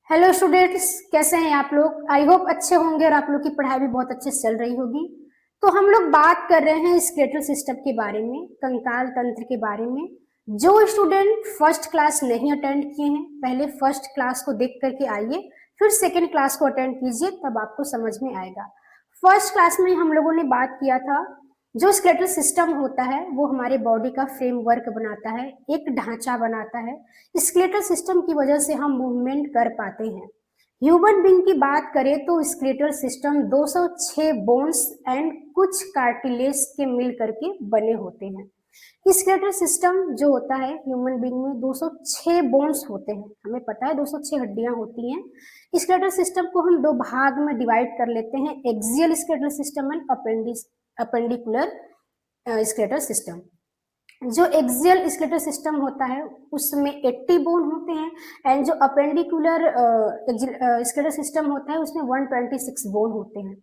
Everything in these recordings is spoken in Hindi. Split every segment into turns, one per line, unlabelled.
हेलो स्टूडेंट्स, कैसे हैं आप लोग। आई होप अच्छे होंगे और आप लोग की पढ़ाई भी बहुत अच्छे से चल रही होगी। तो हम लोग बात कर रहे हैं स्केलेटल सिस्टम के बारे में, कंकाल तंत्र के बारे में। जो स्टूडेंट फर्स्ट क्लास नहीं अटेंड किए हैं, पहले फर्स्ट क्लास को देख करके आइए, फिर सेकेंड क्लास को अटेंड कीजिए, तब आपको समझ में आएगा। फर्स्ट क्लास में हम लोगों ने बात किया था, जो स्केलेटल सिस्टम होता है वो हमारे बॉडी का फ्रेमवर्क बनाता है, एक ढांचा बनाता है। स्केलेटल सिस्टम की वजह से हम मूवमेंट कर पाते हैं। ह्यूमन बीइंग की बात करें तो स्केलेटल सिस्टम 206 बोन्स एंड कुछ कार्टिलेज के मिल करके बने होते हैं। स्केलेटल सिस्टम जो होता है ह्यूमन बीइंग में 206 बोन्स होते हैं, हमें पता है 206 हड्डियां होती हैं। स्केलेटल सिस्टम को हम दो भाग में डिवाइड कर लेते हैं, axial skeletal system and appendicular skeletal system. जो एक्सियल स्केलेटल सिस्टम होता है उसमें 80 बोन होते हैं एंड जो अपेंडिकुलर स्केलेटल सिस्टम होता है उसमें 126 बोन होते हैं।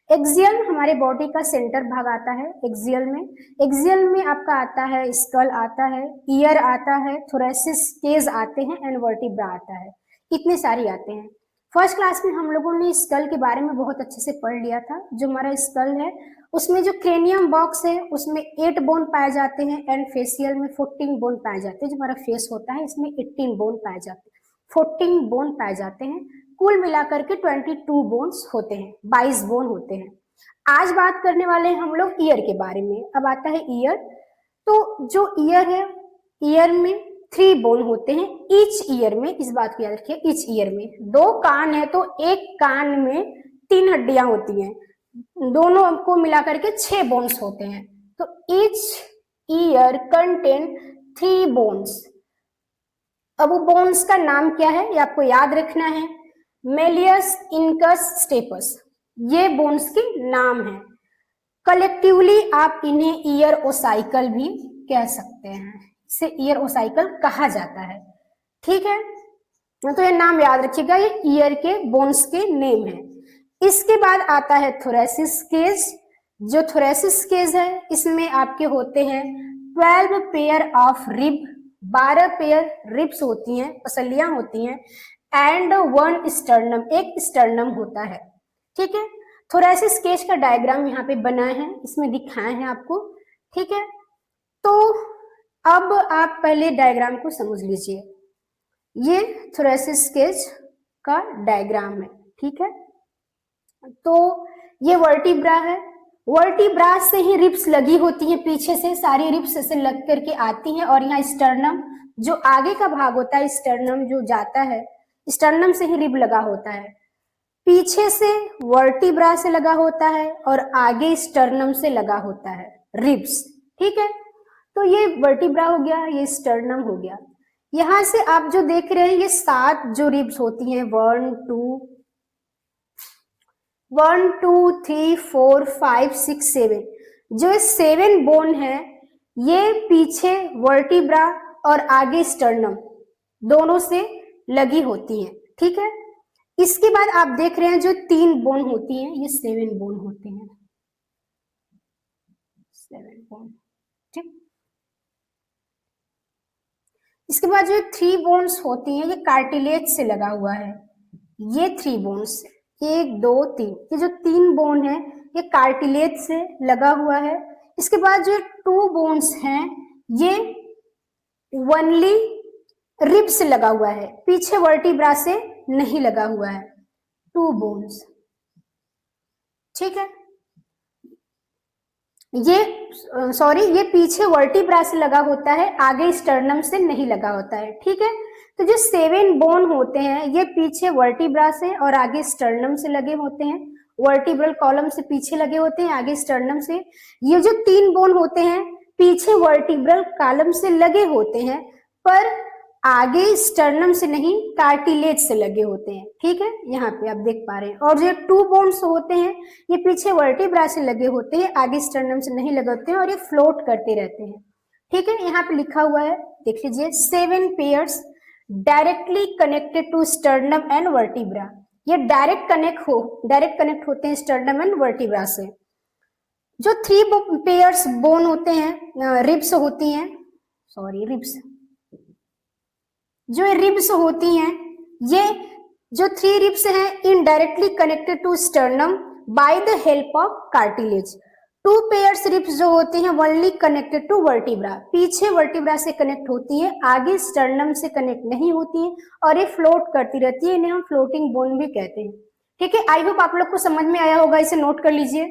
एक्सियल हमारे बॉडी का सेंटर भाग आता है। एक्सियल में आपका आता है स्कल आता है, ईयर आता है, थोरेसिस केज आते हैं एंड वर्टिब्रा आता है। इतने सारे आते हैं। फर्स्ट क्लास में हम लोगों ने स्कल के बारे में बहुत अच्छे से पढ़ लिया था। जो हमारा स्कल है उसमें जो क्रेनियम बॉक्स है उसमें 8 बोन पाए जाते हैं एंड फेसियल में 14 बोन पाए जाते हैं। जो हमारा फेस होता है इसमें 18 बोन पाए जाते हैं, 14 बोन पाए जाते हैं। कुल मिलाकर के 22 बोन्स होते हैं, 22 बोन होते हैं। आज बात करने वाले हैं हम लोग ईयर के बारे में। अब आता है ईयर। तो जो ईयर है, ईयर में 3 बोन होते हैं ईच ईयर में। इस बात को याद रखिए, ईच ईयर में 2 कान है तो एक कान में 3 हड्डियां होती हैं, दोनों को मिलाकर के 6 बोन्स होते हैं। तो ईच ईयर कंटेन 3 बोन्स। अब वो बोन्स का नाम क्या है ये आपको याद रखना है, मेलियस, इनकस, स्टेपस, ये बोन्स के नाम है। कलेक्टिवली आप इन्हें ईयर ओसाइकल भी कह सकते हैं, इसे ईयर ओसाइकल कहा जाता है। ठीक है, तो ये नाम याद रखिएगा, ये ईयर के बोन्स के नेम है। इसके बाद आता है थोरेसिस केज। जो थोरेसिस केज है इसमें आपके होते हैं 12 pair of rib, 12 pair ribs होती हैं, पसलियां होती हैं एंड 1 स्टर्नम, एक स्टर्नम होता है। ठीक है, थोरेसिस केज का डायग्राम यहाँ पे बना है, इसमें दिखाए हैं आपको। ठीक है, तो अब आप पहले डायग्राम को समझ लीजिए। ये थोरेसिस केज का डायग्राम है। ठीक है, तो ये वर्टिब्रा है, वर्टिब्रा से ही रिब्स लगी होती हैं, पीछे से सारी रिब्स से लग करके आती हैं और यहाँ स्टर्नम जो आगे का भाग होता है, स्टर्नम जो जाता है, स्टर्नम से ही रिब लगा होता है। पीछे से वर्टिब्रा से लगा होता है और आगे स्टर्नम से लगा होता है रिब्स। ठीक है, तो ये वर्टिब्रा हो गया, ये स्टर्नम हो गया। यहां से आप जो देख रहे हैं ये 7 जो रिब्स होती हैं, 1 2 3 4 5 6 7, जो 7 बोन है ये पीछे वर्टिब्रा और आगे स्टर्नम दोनों से लगी होती हैं। ठीक है, इसके बाद आप देख रहे हैं जो 3 बोन होती हैं ये 7 बोन होते हैं, 7 बोन। ठीक, इसके बाद जो 3 बोन्स होती हैं ये कार्टिलेज से लगा हुआ है। ये 3 बोन्स 1 2 3, ये जो 3 बोन है ये कार्टिलेज से लगा हुआ है। इसके बाद जो 2 बोन्स हैं ये ओनली रिब से लगा हुआ है, पीछे वर्टिब्रा से नहीं लगा हुआ है, 2 बोन्स। ठीक है, ये पीछे वर्टिब्रा से लगा होता है, आगे स्टर्नम से नहीं लगा होता है। ठीक है, तो जो 7 बोन होते हैं ये पीछे वर्टिब्रा से और आगे स्टर्नम से लगे होते हैं, वर्टिब्रल कॉलम से पीछे लगे होते हैं, आगे स्टर्नम से। ये जो 3 बोन होते हैं पीछे वर्टिब्रल कॉलम से लगे होते हैं पर आगे स्टर्नम से नहीं, कार्टिलेज से लगे होते हैं। ठीक है, यहाँ पे आप देख पा रहे हैं। और जो 2 बोन्स होते हैं ये पीछे वर्टिब्रा से लगे होते हैं, आगे स्टर्नम से नहीं लगे होते हैं और ये फ्लोट करते रहते हैं। ठीक है, यहाँ पे लिखा हुआ है, देख लीजिए, 7 pairs directly connected to sternum and vertebra. ये डायरेक्ट कनेक्ट होते हैं स्टर्नम एंड वर्टिब्रा से। जो 3 पेयर्स बोन होते हैं, रिब्स होती हैं, जो रिब्स होती हैं ये जो 3 रिब्स हैं indirectly connected to sternum by the help of cartilage. 2 pairs ribs जो होती हैं ओनली कनेक्टेड टू वर्टिब्रा, पीछे वर्टिब्रा से कनेक्ट होती है, आगे स्टर्नम से कनेक्ट नहीं होती है और ये फ्लोट करती रहती है, इन्हें हम फ्लोटिंग बोन भी कहते हैं। ठीक है, आई होप आप लोग को समझ में आया होगा, इसे नोट कर लीजिए।